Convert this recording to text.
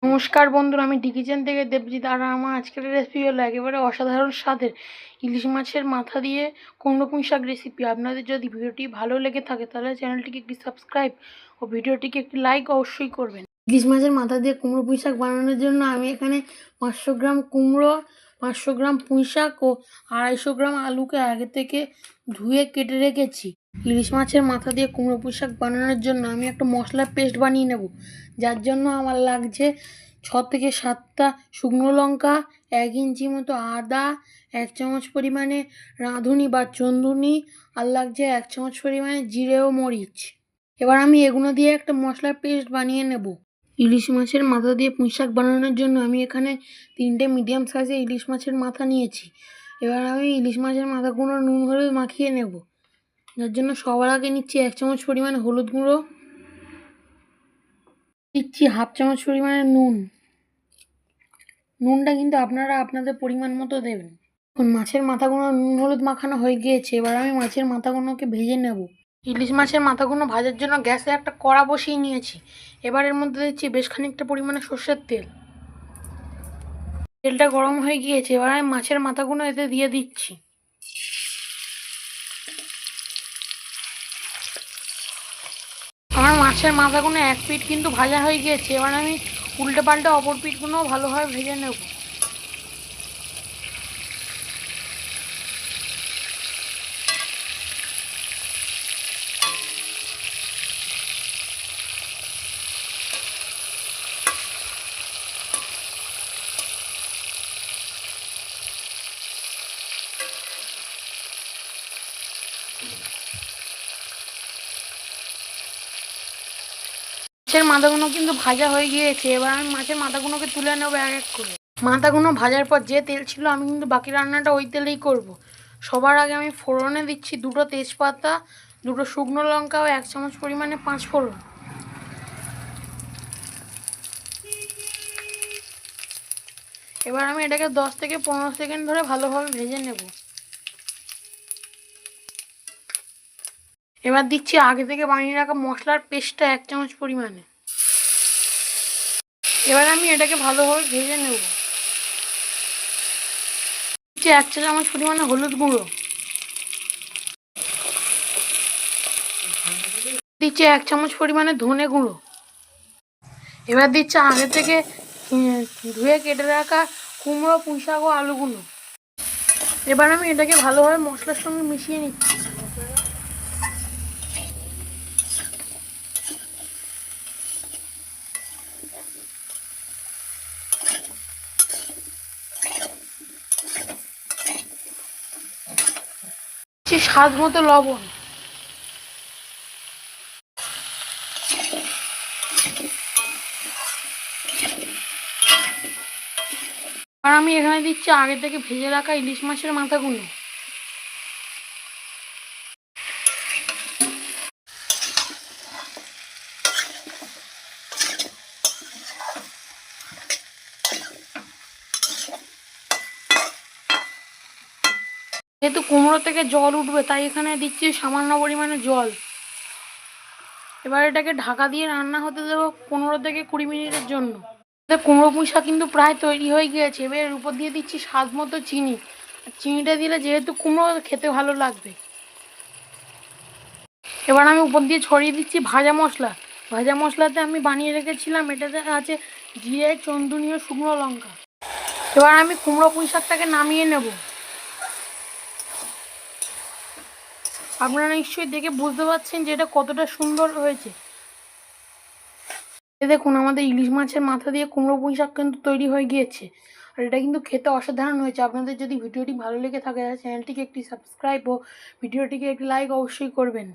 নমস্কার বন্ধুরা, আমি কিচেন থেকে দেবজিৎ। আর আমার আজকের রেসিপি হলো একেবারে অসাধারণ স্বাদের ইলিশ মাছের মাথা দিয়ে কুমড়ো পুঁই শাক রেসিপি। আপনাদের যদি ভিডিওটি ভালো লেগে থাকে তাহলে চ্যানেলটিকে একটি সাবস্ক্রাইব ও ভিডিওটিকে একটি লাইক অবশ্যই করবেন। ইলিশ মাছের মাথা দিয়ে কুমড়ো পুঁই শাক বানানোর জন্য আমি এখানে 500 গ্রাম কুমড়ো, 500 গ্রাম পুঁই শাক ও 250 গ্রাম আলুকে আগে থেকে ধুয়ে কেটে রেখেছি। ইলিশ মাছের মাথা দিয়ে কুমড়ো পুঁই শাক বানানোর জন্য আমি একটা মশলার পেস্ট বানিয়ে নেব, যার জন্য আমার লাগছে 6 থেকে 7টা শুকনো লঙ্কা, 1 ইঞ্চি মতো আদা, 1 চামচ পরিমাণে রাঁধুনি বা চন্দুনি, আর লাগছে 1 চামচ পরিমাণে জিরে ও মরিচ। এবার আমি এগুলো দিয়ে একটা মশলার পেস্ট বানিয়ে নেব। ইলিশ মাছের মাথা দিয়ে পুঁই শাক বানানোর জন্য আমি এখানে 3টে মিডিয়াম সাইজের ইলিশ মাছের মাথা নিয়েছি। এবার আমি ইলিশ মাছের মাথাগুলো নুন হলুদ মাখিয়ে নেব, যার জন্য সবার আগে নিচ্ছি 1 চামচ পরিমাণে হলুদ গুঁড়ো, দিচ্ছি 1/2 চামচ পরিমাণে নুনটা কিন্তু আপনারা আপনাদের পরিমাণ মতো দেবেন। এখন মাছের মাথাগুলো নুন হলুদ মাখানো হয়ে গিয়েছে। এবার আমি মাছের মাথাগুলোকে ভেজে নেব। ইলিশ মাছের মাথাগুলো ভাজার জন্য গ্যাসে একটা কড়া বসিয়ে নিয়েছি। এবার এর মধ্যে দিচ্ছি বেশ খানিকটা পরিমাণে সর্ষের তেল। তেলটা গরম হয়ে গিয়েছে, এবার আমি মাছের মাথাগুলো এতে দিয়ে দিচ্ছি। আমার মাছের মাথাগুলো এক পিঠ কিন্তু ভাজা হয়ে গিয়েছে। এবার আমি উল্টে পাল্টে অপর পিঠগুলোও ভালোভাবে ভেজে নেব। মাছের মাথাগুলো কিন্তু ভাজা হয়ে গিয়েছে। এবার আমি মাছের মাথাগুলোকে তুলে নেবো এক এক করে। মাথাগুলো ভাজার পর যে তেল ছিল আমি কিন্তু বাকি রান্নাটা ওই তেলেই করব। সবার আগে আমি ফোড়নে দিচ্ছি 2টো তেজপাতা, 2টো শুকনো লঙ্কা ও 1 চামচ পরিমাণে 5 ফোড়ন। এবার আমি এটাকে 10 থেকে 15 সেকেন্ড ধরে ভালোভাবে ভেজে নেব। এবার দিচ্ছি আগে থেকে বানিয়ে রাখা মশলার পেস্টটা 1 চামচ পরিমাণে। এবার আমি এটাকে ভালোভাবে ভেজে নেব। দিচ্ছি 1 চা চামচ পরিমাণে হলুদ গুঁড়ো, দিচ্ছি 1 চামচ পরিমাণে ধনে গুঁড়ো। এবার দিচ্ছি আগে থেকে ধুয়ে কেটে রাখা কুমড়ো, পুঁই শাক ও আলুগুলো। এবার আমি এটাকে ভালোভাবে মশলার সঙ্গে মিশিয়ে নিচ্ছি। স্বাদ মতো লবণ। আর আমি এখানে দিচ্ছি আগে থেকে ভেজে রাখা ইলিশ মাছের মাথাগুলো। যেহেতু কুমড়ো থেকে জল উঠবে তাই এখানে দিচ্ছি সামান্য পরিমাণে জল। এবার এটাকে ঢাকা দিয়ে রান্না হতে দেবো 15 থেকে 20 মিনিটের জন্য। কুমড়ো পুঁই শাক কিন্তু প্রায় তৈরি হয়ে গিয়েছে। এবার এর উপর দিয়ে দিচ্ছি স্বাদ মতো চিনি। চিনিটা দিলে যেহেতু কুমড়ো খেতে ভালো লাগবে। এবার আমি উপর দিয়ে ছড়িয়ে দিচ্ছি ভাজা মশলা। ভাজা মশলাতে আমি বানিয়ে রেখেছিলাম, এটাতে আছে জিরে, চন্দুনি ও শুকনো লঙ্কা। এবার আমি কুমড়ো পুঁই শাকটাকে নামিয়ে নেব। আপনারা নিশ্চয়ই দেখে বুঝতে পারছেন যে এটা কতটা সুন্দর হয়েছে। দেখুন আমাদের ইলিশ মাছের মাথা দিয়ে কুমড়ো পুঁই শাক কিন্তু তৈরি হয়ে গিয়েছে। আর এটা কিন্তু খেতে অসাধারণ হয়েছে। আপনাদের যদি ভিডিওটি ভালো লেগে থাকে তাহলে চ্যানেলটিকে একটি সাবস্ক্রাইব ও ভিডিওটিকে একটি লাইক অবশ্যই করবেন।